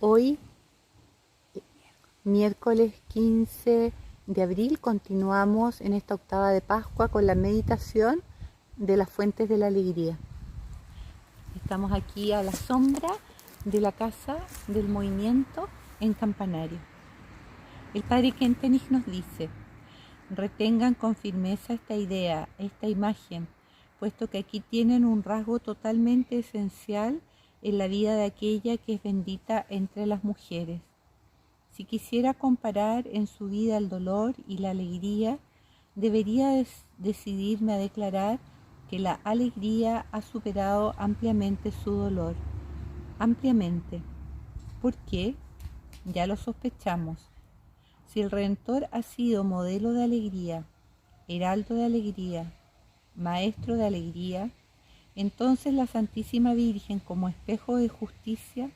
Hoy, miércoles 15 de abril, continuamos en esta octava de Pascua con la meditación de las fuentes de la alegría. Estamos aquí a la sombra de la Casa del Movimiento en Campanario. El Padre Kentenich nos dice: retengan con firmeza esta idea, esta imagen, puesto que aquí tienen un rasgo totalmente esencial en la vida de aquella que es bendita entre las mujeres. Si quisiera comparar en su vida el dolor y la alegría, debería decidirme a declarar que la alegría ha superado ampliamente su dolor. Ampliamente. ¿Por qué? Ya lo sospechamos. Si el Redentor ha sido modelo de alegría, heraldo de alegría, maestro de alegría, entonces la Santísima Virgen, como espejo de justicia,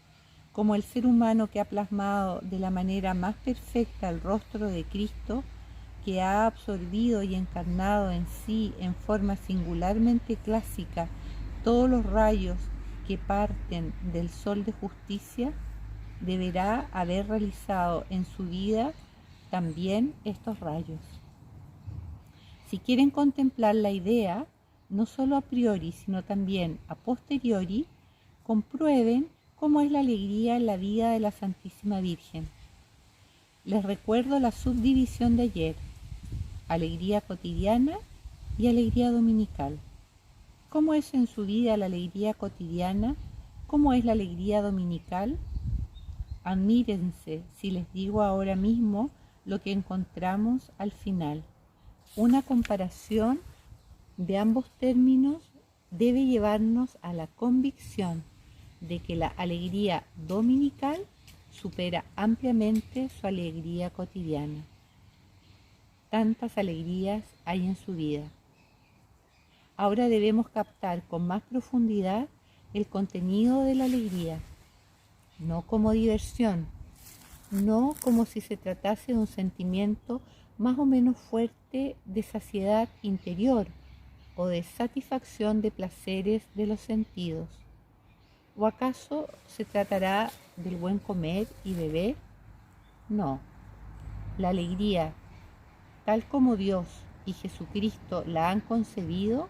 como el ser humano que ha plasmado de la manera más perfecta el rostro de Cristo, que ha absorbido y encarnado en sí en forma singularmente clásica todos los rayos que parten del sol de justicia, deberá haber realizado en su vida también estos rayos. Si quieren contemplar la idea, no solo a priori, sino también a posteriori, comprueben cómo es la alegría en la vida de la Santísima Virgen. Les recuerdo la subdivisión de ayer: alegría cotidiana y alegría dominical. ¿Cómo es en su vida la alegría cotidiana? ¿Cómo es la alegría dominical? Admírense si les digo ahora mismo lo que encontramos al final. Una comparación de ambos términos debe llevarnos a la convicción de que la alegría dominical supera ampliamente su alegría cotidiana. Tantas alegrías hay en su vida. Ahora debemos captar con más profundidad el contenido de la alegría, no como diversión, no como si se tratase de un sentimiento más o menos fuerte de saciedad interior o de satisfacción de placeres de los sentidos. ¿O acaso se tratará del buen comer y beber? No. La alegría, tal como Dios y Jesucristo la han concebido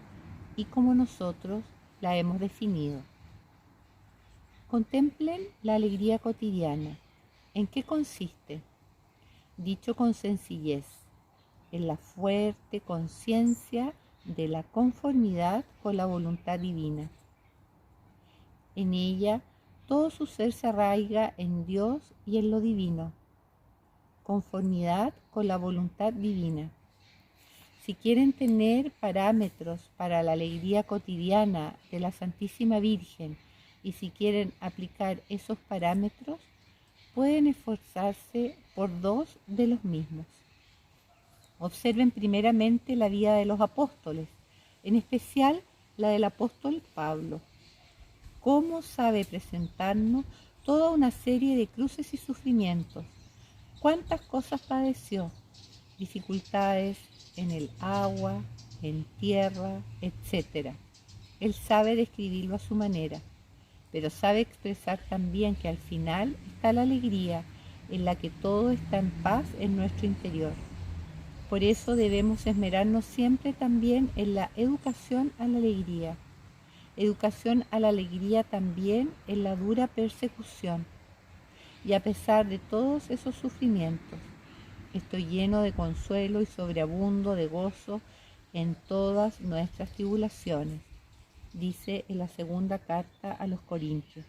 y como nosotros la hemos definido. Contemplen la alegría cotidiana. ¿En qué consiste? Dicho con sencillez, en la fuerte conciencia de la conformidad con la voluntad divina. En ella, todo su ser se arraiga en Dios y en lo divino. Conformidad con la voluntad divina. Si quieren tener parámetros para la alegría cotidiana de la Santísima Virgen y si quieren aplicar esos parámetros, pueden esforzarse por dos de los mismos. Observen primeramente la vida de los apóstoles, en especial la del apóstol Pablo. Cómo sabe presentarnos toda una serie de cruces y sufrimientos. Cuántas cosas padeció, dificultades en el agua, en tierra, etc. Él sabe describirlo a su manera, pero sabe expresar también que al final está la alegría en la que todo está en paz en nuestro interior. Por eso debemos esmerarnos siempre también en la educación a la alegría. Educación a la alegría también en la dura persecución. Y a pesar de todos esos sufrimientos, estoy lleno de consuelo y sobreabundo de gozo en todas nuestras tribulaciones, dice en la segunda carta a los Corintios.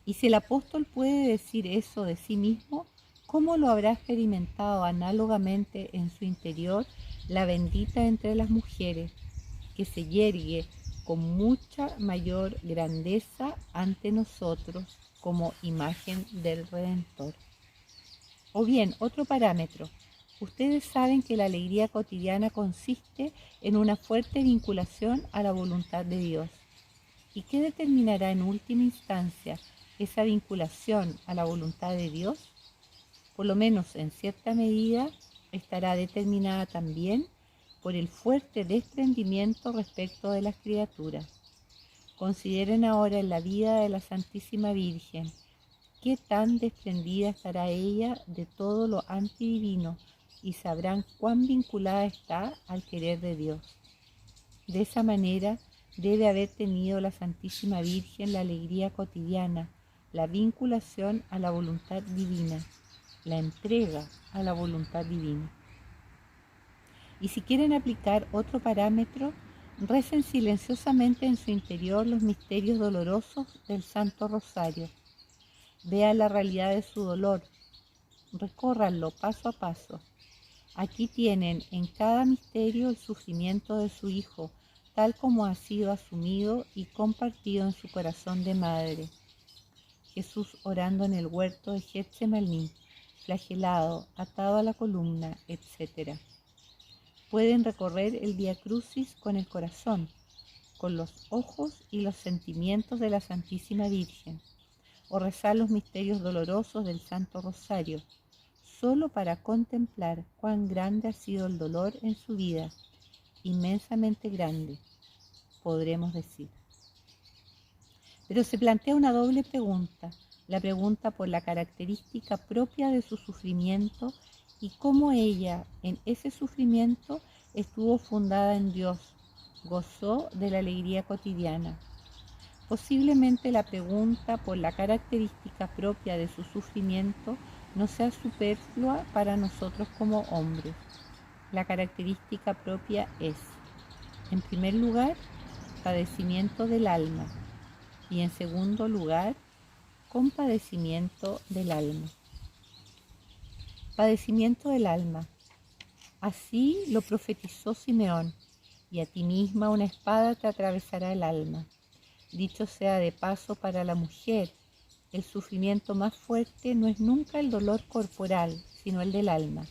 Y si el apóstol puede decir eso de sí mismo, ¿cómo lo habrá experimentado análogamente en su interior la bendita entre las mujeres, que se yergue con mucha mayor grandeza ante nosotros como imagen del Redentor? O bien, otro parámetro. Ustedes saben que la alegría cotidiana consiste en una fuerte vinculación a la voluntad de Dios. ¿Y qué determinará en última instancia esa vinculación a la voluntad de Dios? Por lo menos en cierta medida estará determinada también por el fuerte desprendimiento respecto de las criaturas. Consideren ahora en la vida de la Santísima Virgen qué tan desprendida estará ella de todo lo antidivino y sabrán cuán vinculada está al querer de Dios. De esa manera debe haber tenido la Santísima Virgen la alegría cotidiana, la vinculación a la voluntad divina, la entrega a la voluntad divina. Y si quieren aplicar otro parámetro, recen silenciosamente en su interior los misterios dolorosos del Santo Rosario. Vean la realidad de su dolor, recórranlo paso a paso. Aquí tienen en cada misterio el sufrimiento de su Hijo, tal como ha sido asumido y compartido en su corazón de madre. Jesús orando en el huerto de Getsemaní, flagelado, atado a la columna, etc. Pueden recorrer el Vía Crucis con el corazón, con los ojos y los sentimientos de la Santísima Virgen, o rezar los misterios dolorosos del Santo Rosario, solo para contemplar cuán grande ha sido el dolor en su vida, inmensamente grande, podremos decir. Pero se plantea una doble pregunta, la pregunta por la característica propia de su sufrimiento y cómo ella, en ese sufrimiento, estuvo fundada en Dios, gozó de la alegría cotidiana. Posiblemente la pregunta por la característica propia de su sufrimiento no sea superflua para nosotros como hombres. La característica propia es, en primer lugar, padecimiento del alma y en segundo lugar, compadecimiento del alma. Padecimiento del alma. Así lo profetizó Simeón, y a ti misma una espada te atravesará el alma. Dicho sea de paso para la mujer, el sufrimiento más fuerte no es nunca el dolor corporal, sino el del alma.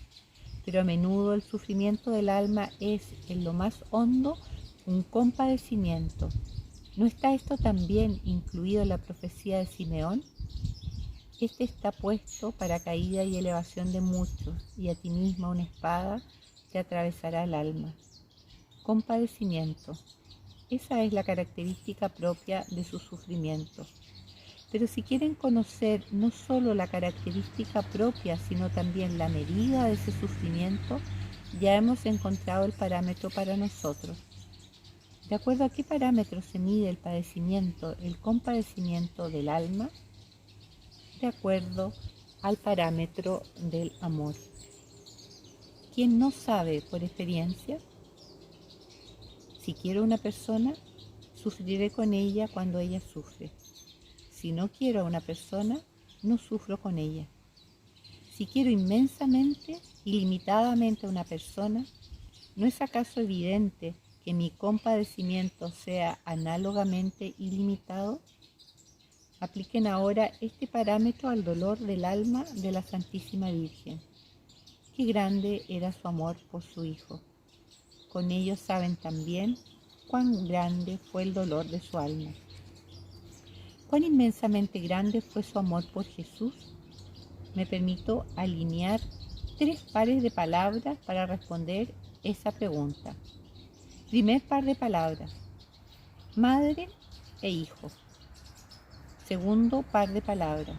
Pero a menudo el sufrimiento del alma es, en lo más hondo, un compadecimiento. ¿No está esto también incluido en la profecía de Simeón? Este está puesto para caída y elevación de muchos, y a ti misma una espada te atravesará el alma. Compadecimiento. Esa es la característica propia de su sufrimiento. Pero si quieren conocer no solo la característica propia, sino también la medida de ese sufrimiento, ya hemos encontrado el parámetro para nosotros. ¿De acuerdo a qué parámetro se mide el padecimiento, el compadecimiento del alma? De acuerdo al parámetro del amor. ¿Quién no sabe por experiencia? Si quiero una persona, sufriré con ella cuando ella sufre. Si no quiero a una persona, no sufro con ella. Si quiero inmensamente, ilimitadamente a una persona, ¿no es acaso evidente que mi compadecimiento sea análogamente ilimitado? Apliquen ahora este parámetro al dolor del alma de la Santísima Virgen. Qué grande era su amor por su Hijo. Con ello saben también cuán grande fue el dolor de su alma. Cuán inmensamente grande fue su amor por Jesús. Me permito alinear 3 pares de palabras para responder esa pregunta. Primer par de palabras, madre e hijo. Segundo par de palabras,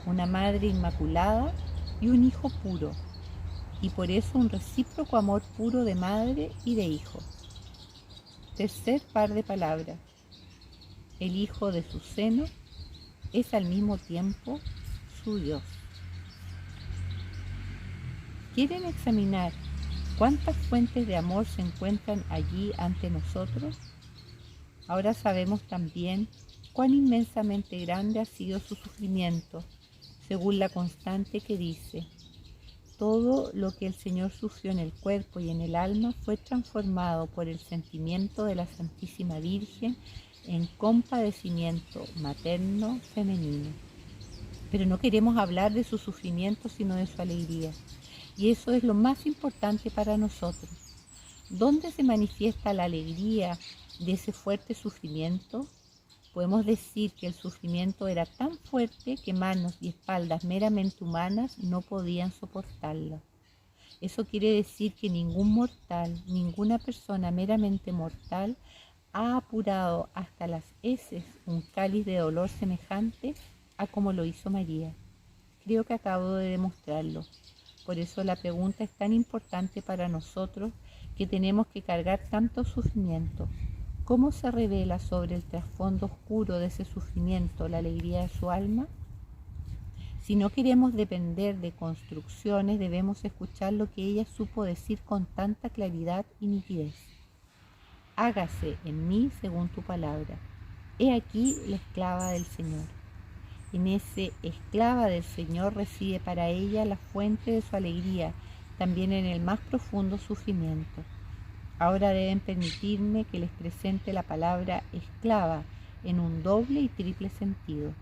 una madre inmaculada y un hijo puro, y por eso un recíproco amor puro de madre y de hijo. Tercer par de palabras, el hijo de su seno es al mismo tiempo su Dios. ¿Quieren examinar cuántas fuentes de amor se encuentran allí ante nosotros? Ahora sabemos también cuán inmensamente grande ha sido su sufrimiento, según la constante que dice: todo lo que el Señor sufrió en el cuerpo y en el alma fue transformado por el sentimiento de la Santísima Virgen en compadecimiento materno femenino. Pero no queremos hablar de su sufrimiento, sino de su alegría. Y eso es lo más importante para nosotros. ¿Dónde se manifiesta la alegría de ese fuerte sufrimiento? Podemos decir que el sufrimiento era tan fuerte que manos y espaldas meramente humanas no podían soportarlo. Eso quiere decir que ningún mortal, ninguna persona meramente mortal ha apurado hasta las heces un cáliz de dolor semejante a como lo hizo María. Creo que acabo de demostrarlo. Por eso la pregunta es tan importante para nosotros que tenemos que cargar tanto sufrimiento. ¿Cómo se revela sobre el trasfondo oscuro de ese sufrimiento la alegría de su alma? Si no queremos depender de construcciones, debemos escuchar lo que ella supo decir con tanta claridad y nitidez. Hágase en mí según tu palabra. He aquí la esclava del Señor. En ese esclava del Señor reside para ella la fuente de su alegría, también en el más profundo sufrimiento. Ahora deben permitirme que les presente la palabra esclava en un doble y triple sentido.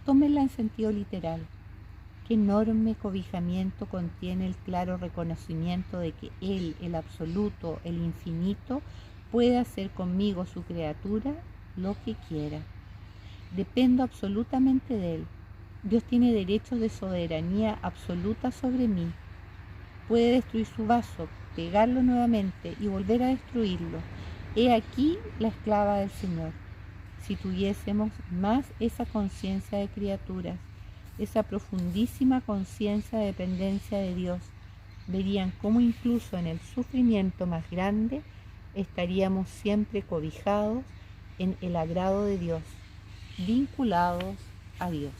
Tómenla en sentido literal. Qué enorme cobijamiento contiene el claro reconocimiento de que Él, el absoluto, el infinito, puede hacer conmigo, su criatura, lo que quiera. Dependo absolutamente de Él. Dios tiene derechos de soberanía absoluta sobre mí. Puede destruir su vaso, pegarlo nuevamente y volver a destruirlo. He aquí la esclava del Señor. Si tuviésemos más esa conciencia de criaturas, esa profundísima conciencia de dependencia de Dios, verían cómo incluso en el sufrimiento más grande estaríamos siempre cobijados en el agrado de Dios, vinculados a Dios.